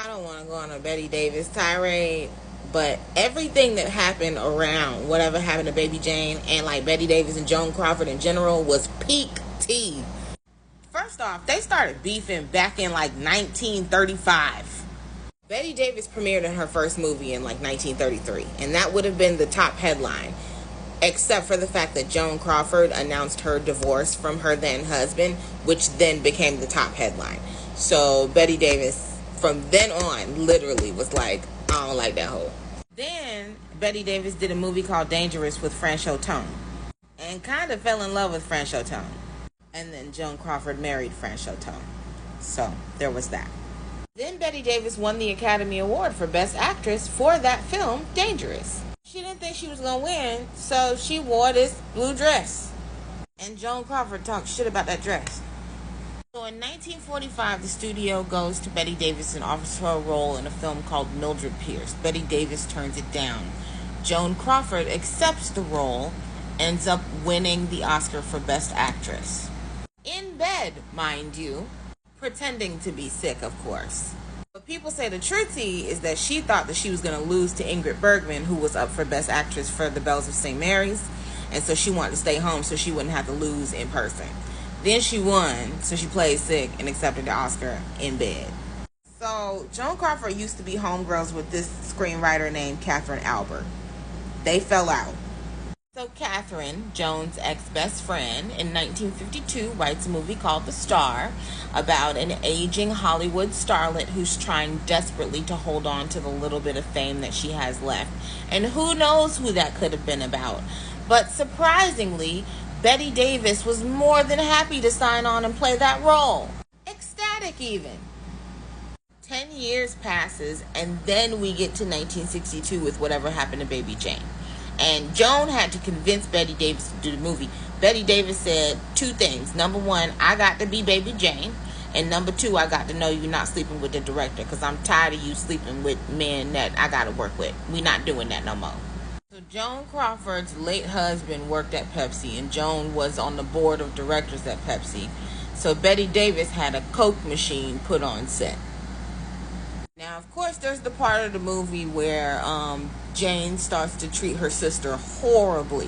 don't want to go on a Betty Davis tirade, but everything that happened around whatever happened to Baby Jane and like Betty Davis and Joan Crawford in general was peak tea. First off, they started beefing back in like 1935. Betty Davis premiered in her first movie in like 1933, and that would have been the top headline, except for the fact that Joan Crawford announced her divorce from her then husband, which then became the top headline. So Betty Davis, from then on, literally was like, I don't like that hoe. Then Betty Davis did a movie called Dangerous with Joan, and kind of fell in love with Joan. And then Joan Crawford married Joan. So there was that. Then Betty Davis won the Academy Award for Best Actress for that film, Dangerous. She didn't think she was going to win, so she wore this blue dress. And Joan Crawford talked shit about that dress. So in 1945, the studio goes to Betty Davis and offers her a role in a film called Mildred Pierce. Betty Davis turns it down. Joan Crawford accepts the role, ends up winning the Oscar for Best Actress. In bed, mind you. Pretending to be sick, of course. But people say the truth tea is that she thought that she was going to lose to Ingrid Bergman, who was up for Best Actress for The Bells of St. Mary's, and so she wanted to stay home so she wouldn't have to lose in person. Then she won, so she played sick and accepted the Oscar in bed. So Joan Crawford used to be homegirls with this screenwriter named Catherine Albert. They fell out. So Catherine, Joan's ex-best friend, in 1952 writes a movie called The Star about an aging Hollywood starlet who's trying desperately to hold on to the little bit of fame that she has left. And who knows who that could have been about. But surprisingly, Betty Davis was more than happy to sign on and play that role. Ecstatic even. 10 years passes, and then we get to 1962 with Whatever Happened to Baby Jane. And Joan had to convince Betty Davis to do the movie. Betty Davis said two things. Number one, I got to be Baby Jane. And number two, I got to know you're not sleeping with the director, because I'm tired of you sleeping with men that I got to work with. We not doing that no more. So Joan Crawford's late husband worked at Pepsi, and Joan was on the board of directors at Pepsi. So Betty Davis had a Coke machine put on set. Now, of course, there's the part of the movie where Jane starts to treat her sister horribly,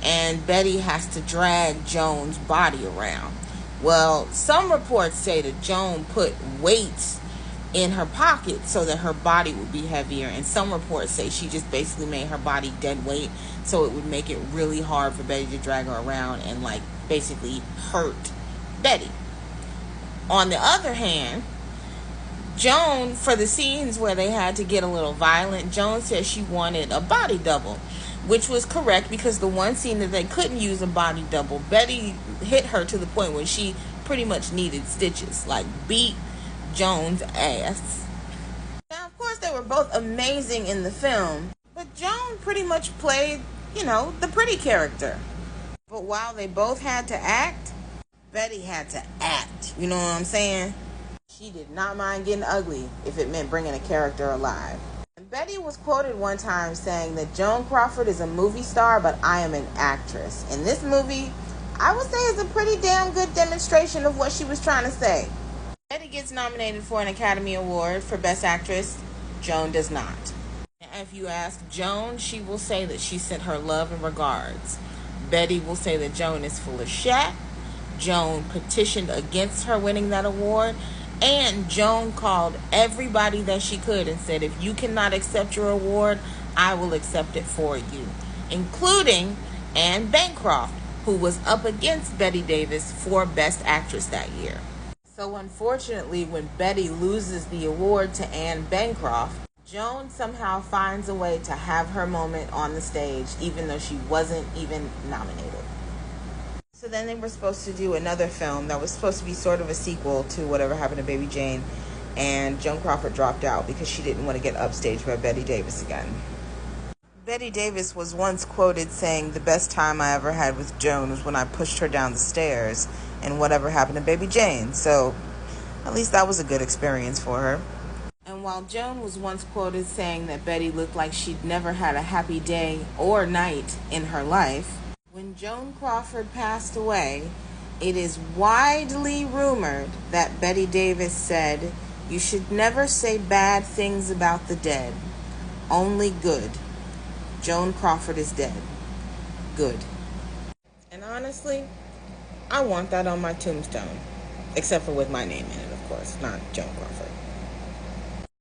and Betty has to drag Joan's body around. Well, some reports say that Joan put weights in her pocket so that her body would be heavier, and some reports say she just basically made her body dead weight so it would make it really hard for Betty to drag her around and like basically hurt Betty. On the other hand, Joan, for the scenes where they had to get a little violent, Joan said she wanted a body double, which was correct, because the one scene that they couldn't use a body double, Betty hit her to the point where she pretty much needed stitches, like beat Joan's ass. Now, of course, they were both amazing in the film, but Joan pretty much played, the pretty character. But while they both had to act, Betty had to act, you know what I'm saying? She did not mind getting ugly if it meant bringing a character alive. And Betty was quoted one time saying that Joan Crawford is a movie star, but I am an actress. In this movie, I would say is a pretty damn good demonstration of what she was trying to say. Betty gets nominated for an Academy Award for Best Actress. Joan does not. Now, if you ask Joan, she will say that she sent her love and regards. Betty will say that Joan is full of shit. Joan petitioned against her winning that award. And Joan called everybody that she could and said, if you cannot accept your award, I will accept it for you, including Anne Bancroft, who was up against Betty Davis for Best Actress that year. So unfortunately, when Betty loses the award to Anne Bancroft, Joan somehow finds a way to have her moment on the stage, even though she wasn't even nominated. So then they were supposed to do another film that was supposed to be sort of a sequel to Whatever Happened to Baby Jane, and Joan Crawford dropped out because she didn't want to get upstaged by Betty Davis again. Betty Davis was once quoted saying, the best time I ever had with Joan was when I pushed her down the stairs in Whatever Happened to Baby Jane. So at least that was a good experience for her. And while Joan was once quoted saying that Betty looked like she'd never had a happy day or night in her life, when Joan Crawford passed away, it is widely rumored that Bette Davis said, You should never say bad things about the dead. Only good. Joan Crawford is dead. Good. And honestly, I want that on my tombstone. Except for with my name in it, of course, not Joan Crawford.